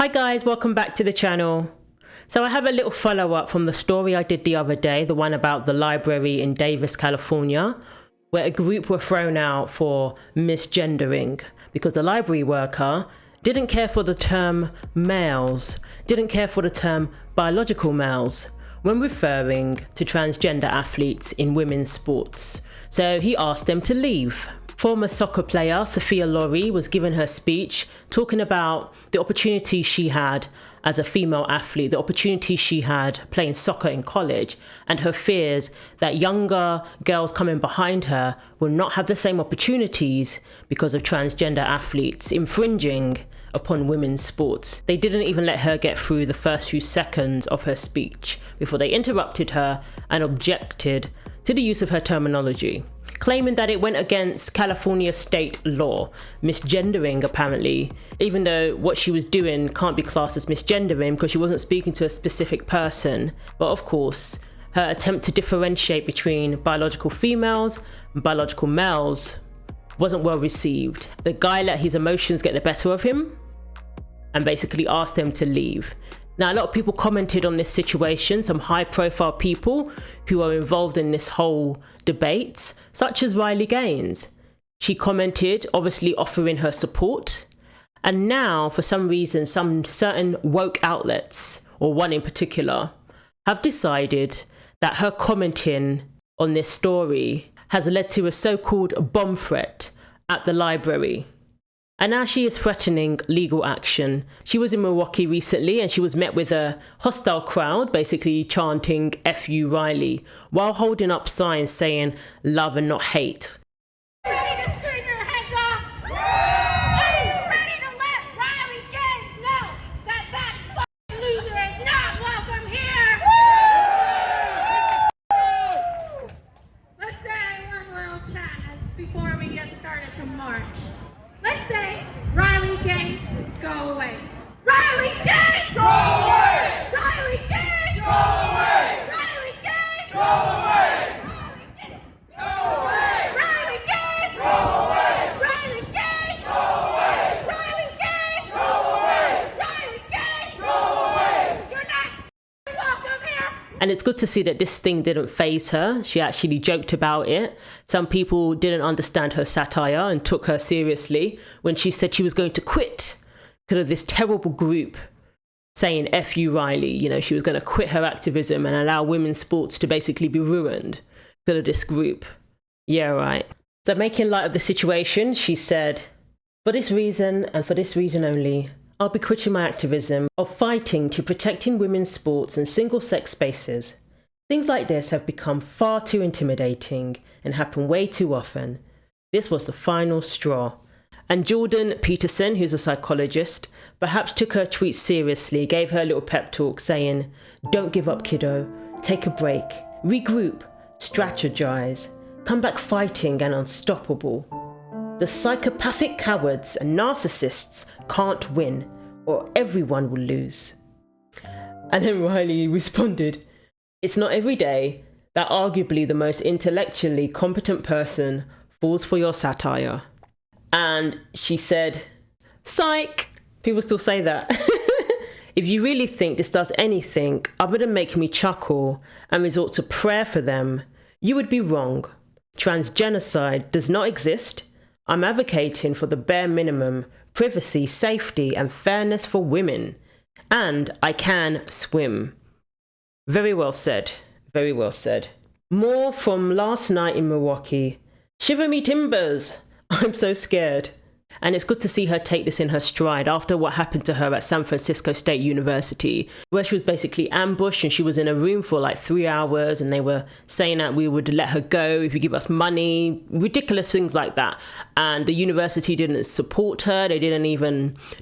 Hi guys, welcome back to the channel. So I have a little follow-up from the story I did the other day, the one about the library in Davis, California, where a group were thrown out for misgendering because the library worker didn't care for the term males, didn't care for the term biological males when referring to transgender athletes in women's sports. So he asked them to leave. Former soccer player Sophia Lorey was given her speech talking about the opportunity she had as a female athlete, the opportunity she had playing soccer in college, and her fears that younger girls coming behind her will not have the same opportunities because of transgender athletes infringing upon women's sports. They didn't even let her get through the first few seconds of her speech before they interrupted her and objected to the use of her terminology, claiming that it went against California state law, misgendering apparently, even though what she was doing can't be classed as misgendering because she wasn't speaking to a specific person. But of course, her attempt to differentiate between biological females and biological males wasn't well received. The guy let his emotions get the better of him and basically asked them to leave. Now, a lot of people commented on this situation, some high-profile people who are involved in this whole debate, such as Riley Gaines. She commented, obviously offering her support. And now, for some reason, some certain woke outlets, or one in particular, have decided that her commenting on this story has led to a so-called bomb threat at the library. And now she is threatening legal action. She was in Milwaukee recently and she was met with a hostile crowd, basically chanting "F you, Riley," while holding up signs saying "love and not hate." Ready to scream your heads off? Are you ready to let Riley Gaines know that that fucking loser is not welcome here? Let's say one little chat before we get started to march. Let's say Riley Gaines, go away. Riley Gaines! Go away! Riley Gaines! Go away! Riley Gaines! Go away! Riley Gaines! Go away! Riley Gaines! Go away! Riley Gaines! Go away! Riley Gaines! Go away! Riley Gaines! Go away! You're not welcome here! And it's good to see that this thing didn't faze her. She actually joked about it. Some people didn't understand her satire and took her seriously when she said she was going to quit because of this terrible group saying "F you, Riley." You know, she was going to quit her activism and allow women's sports to basically be ruined because of this group. Yeah, right. So making light of the situation, she said, "For this reason and for this reason only, I'll be quitting my activism of fighting to protecting women's sports and single-sex spaces. Things like this have become far too intimidating and happen way too often. This was the final straw." And Jordan Peterson, who's a psychologist, perhaps took her tweet seriously, gave her a little pep talk saying, "Don't give up, kiddo. Take a break. Regroup. Strategize. Come back fighting and unstoppable. The psychopathic cowards and narcissists can't win, or everyone will lose." And then Riley responded, "It's not every day that arguably the most intellectually competent person falls for your satire." And she said, "Psych!" People still say that. "If you really think this does anything other than make me chuckle and resort to prayer for them, you would be wrong. Transgenocide does not exist. I'm advocating for the bare minimum, privacy, safety, and fairness for women. And I can swim." Very well said. Very well said. More from last night in Milwaukee. Shiver me timbers. I'm so scared. And it's good to see her take this in her stride after what happened to her at San Francisco State University, where she was basically ambushed and she was in a room for like 3 hours and they were saying that we would let her go if you give us money, ridiculous things like that. And the university didn't support her.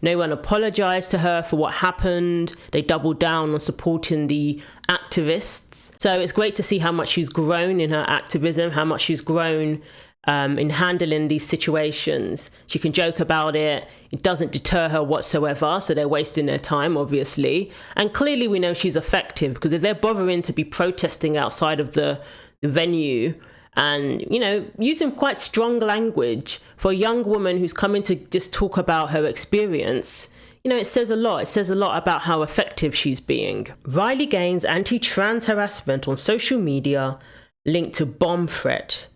No one apologized to her for what happened. They doubled down on supporting the activists. So it's great to see how much she's grown in her activism, how much she's grown in handling these situations. She can joke about it. It doesn't deter her whatsoever. So they're wasting their time, obviously. And clearly we know she's effective because if they're bothering to be protesting outside of the venue and, you know, using quite strong language for a young woman who's coming to just talk about her experience, it says a lot. It says a lot about how effective she's being. Riley Gaines' anti-trans harassment on social media linked to bomb threat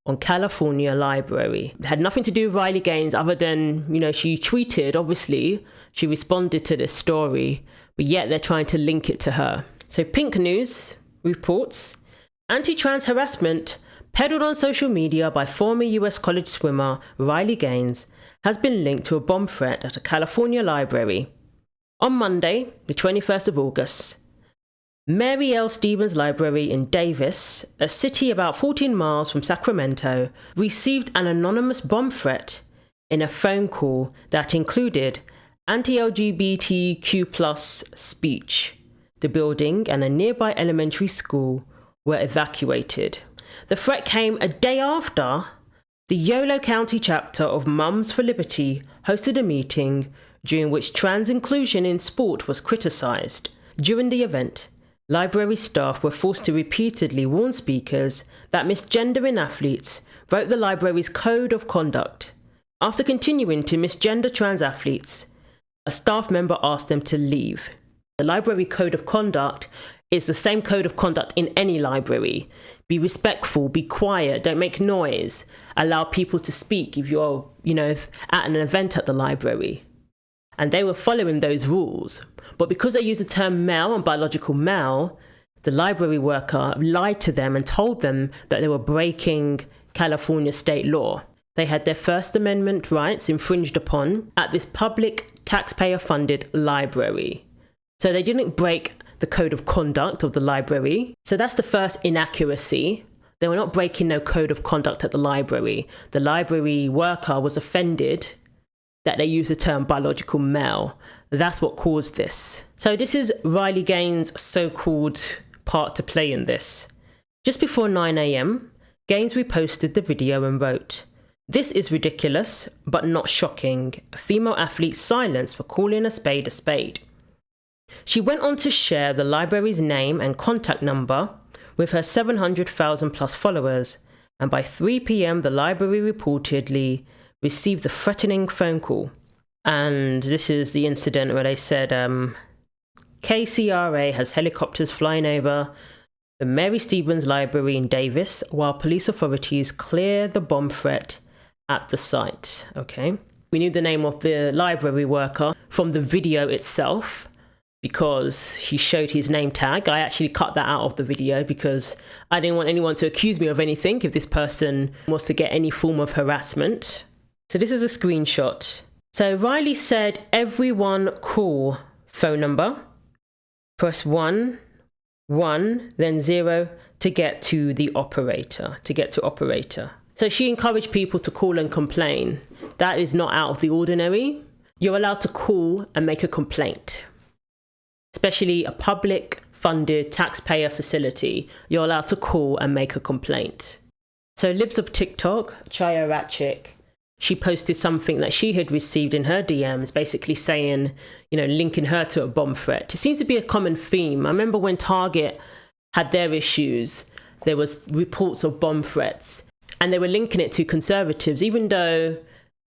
on California library. It had nothing to do with Riley Gaines other than, she tweeted, obviously, she responded to this story, but yet they're trying to link it to her. So Pink News reports, anti-trans harassment peddled on social media by former US college swimmer Riley Gaines has been linked to a bomb threat at a California library. On Monday, the 21st of August, Mary L. Stevens Library in Davis, a city about 14 miles from Sacramento, received an anonymous bomb threat in a phone call that included anti-LGBTQ+ speech. The building and a nearby elementary school were evacuated. The threat came a day after the Yolo County chapter of Mums for Liberty hosted a meeting during which trans inclusion in sport was criticised. During the event, library staff were forced to repeatedly warn speakers that misgendering athletes broke the library's code of conduct. After continuing to misgender trans athletes, a staff member asked them to leave. The library code of conduct is the same code of conduct in any library. Be respectful, be quiet, don't make noise, allow people to speak if you're, at an event at the library. And they were following those rules. But because they used the term male and biological male, the library worker lied to them and told them that they were breaking California state law. They had their First Amendment rights infringed upon at this public taxpayer-funded library. So they didn't break the code of conduct of the library. So that's the first inaccuracy. They were not breaking no code of conduct at the library. The library worker was offended that they used the term biological male. That's what caused this. So this is Riley Gaines' so-called part to play in this. Just before 9 a.m, Gaines reposted the video and wrote, "This is ridiculous, but not shocking. A female athlete's silence for calling a spade a spade." She went on to share the library's name and contact number with her 700,000 plus followers, and by 3 p.m. the library reportedly received the threatening phone call. And this is the incident where they said KCRA has helicopters flying over the Mary Stevens Library in Davis while police authorities clear the bomb threat at the site. Okay. We knew the name of the library worker from the video itself because he showed his name tag. I actually cut that out of the video because I didn't want anyone to accuse me of anything if this person was to get any form of harassment. So this is a screenshot. So Riley said, "Everyone call phone number. Press 1, 1, then 0 to get to the operator, So she encouraged people to call and complain. That is not out of the ordinary. You're allowed to call and make a complaint. Especially a public funded taxpayer facility, you're allowed to call and make a complaint. So Libs of TikTok, Chaya Ratchik, she posted something that she had received in her DMs, basically saying, linking her to a bomb threat. It seems to be a common theme. I remember when Target had their issues, there was reports of bomb threats, and they were linking it to conservatives, even though,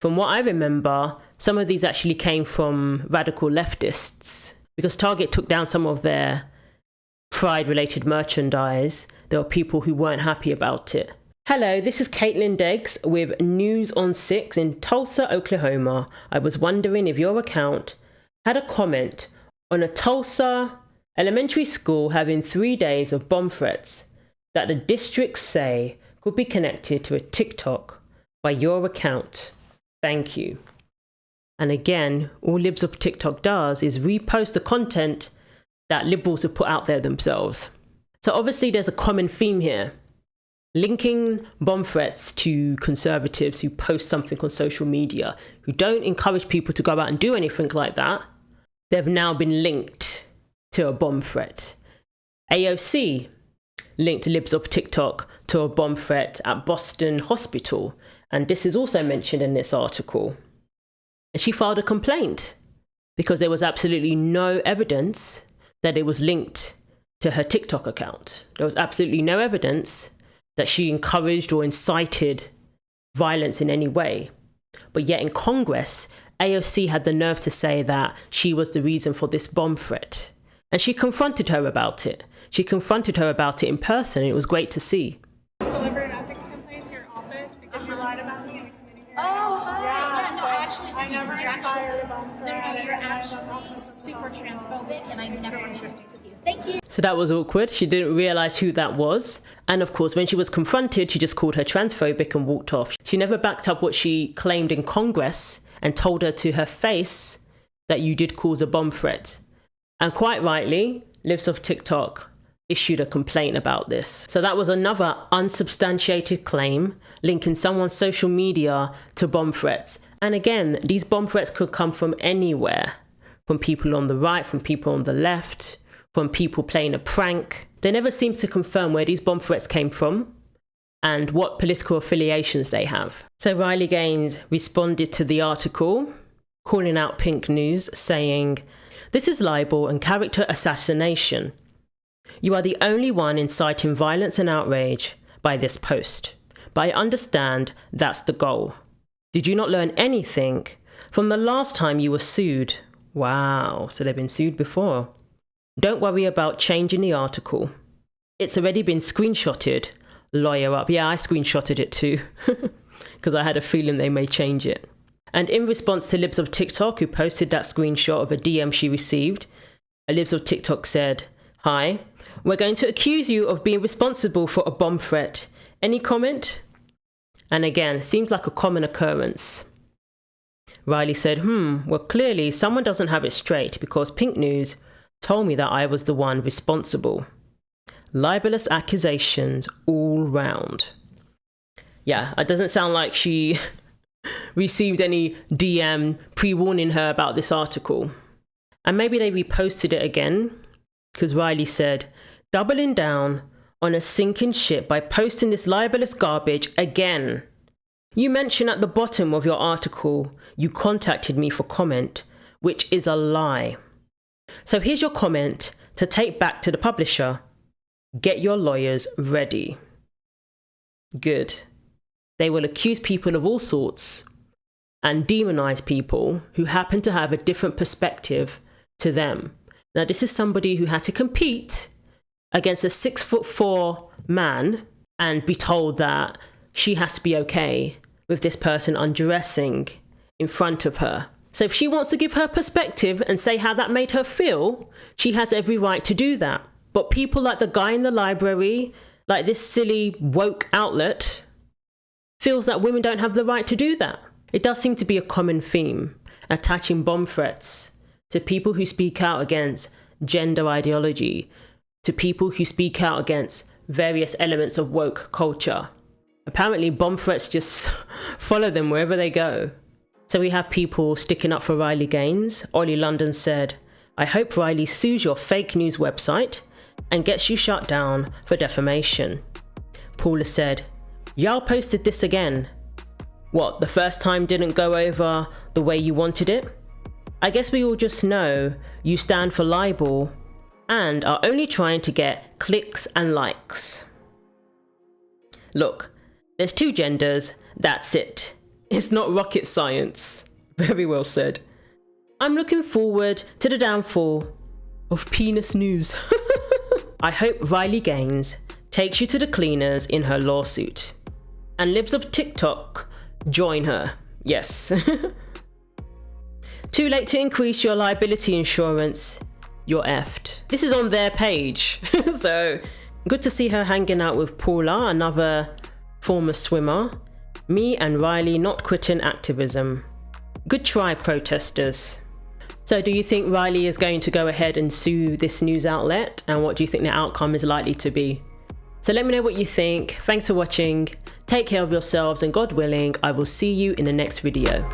from what I remember, some of these actually came from radical leftists. Because Target took down some of their Pride-related merchandise, there were people who weren't happy about it. Hello, this is Caitlin Deggs with News on 6 in Tulsa, Oklahoma. I was wondering if your account had a comment on a Tulsa elementary school having 3 days of bomb threats that the districts say could be connected to a TikTok by your account. Thank you. And again, all Libs of TikTok does is repost the content that liberals have put out there themselves. So obviously there's a common theme here. Linking bomb threats to conservatives who post something on social media, who don't encourage people to go out and do anything like that. They've now been linked to a bomb threat. AOC linked Libs of TikTok to a bomb threat at Boston Hospital. And this is also mentioned in this article. And she filed a complaint because there was absolutely no evidence that it was linked to her TikTok account. There was absolutely no evidence that she encouraged or incited violence in any way. But yet in Congress, AOC had the nerve to say that she was the reason for this bomb threat. And she confronted her about it. She confronted her about it in person, and it was great to see. Deliver an ethics complaint to your office because you lied about me in a committee hearing. Yeah, no, so actually, I never inspired a bomb threat. no, you're actually super transphobic, and I never want to share space with you. Thank you. So that was awkward. She didn't realize who that was. And of course, when she was confronted, she just called her transphobic and walked off. She never backed up what she claimed in Congress and told her to her face that you did cause a bomb threat. And quite rightly, Libs of TikTok issued a complaint about this. So that was another unsubstantiated claim linking someone's social media to bomb threats. And again, these bomb threats could come from anywhere. From people on the right, from people on the left, from people playing a prank. They never seem to confirm where these bomb threats came from and what political affiliations they have. So Riley Gaines responded to the article, calling out Pink News, saying, "This is libel and character assassination. You are the only one inciting violence and outrage by this post. But I understand that's the goal. Did you not learn anything from the last time you were sued?" Wow, so they've been sued before. "Don't worry about changing the article. It's already been screenshotted. Lawyer up." Yeah, I screenshotted it too, because I had a feeling they may change it. And in response to Libs of TikTok, who posted that screenshot of a DM she received, Libs of TikTok said, "Hi, we're going to accuse you of being responsible for a bomb threat. Any comment?" And again, seems like a common occurrence. Riley said, well, clearly someone doesn't have it straight because Pink News told me that I was the one responsible. Libelous accusations all round. Yeah, it doesn't sound like she received any DM pre-warning her about this article. And maybe they reposted it again, because Riley said, "Doubling down on a sinking ship by posting this libelous garbage again. You mention at the bottom of your article you contacted me for comment, which is a lie. So here's your comment to take back to the publisher. Get your lawyers ready." Good. They will accuse people of all sorts and demonize people who happen to have a different perspective to them. Now, this is somebody who had to compete against a 6'4" man and be told that she has to be okay with this person undressing in front of her. So if she wants to give her perspective and say how that made her feel, she has every right to do that. But people like the guy in the library, like this silly woke outlet, feels that women don't have the right to do that. It does seem to be a common theme, attaching bomb threats to people who speak out against gender ideology, to people who speak out against various elements of woke culture. Apparently, bomb threats just follow them wherever they go. So we have people sticking up for Riley Gaines. Ollie London said, "I hope Riley sues your fake news website and gets you shut down for defamation." Paula said, "Y'all posted this again. What, the first time didn't go over the way you wanted it? I guess we all just know you stand for libel and are only trying to get clicks and likes. Look, there's two genders, that's it. It's not rocket science." Very well said. "I'm looking forward to the downfall of penis news." I hope Riley Gaines takes you to the cleaners in her lawsuit. And Libs of TikTok, join her. Yes. Too late to increase your liability insurance. You're effed. This is on their page. So good to see her hanging out with Paula, another former swimmer. Me and Riley not quitting activism. Good try, protesters. So do you think Riley is going to go ahead and sue this news outlet? And what do you think the outcome is likely to be? So let me know what you think. Thanks for watching. Take care of yourselves, and God willing, I will see you in the next video.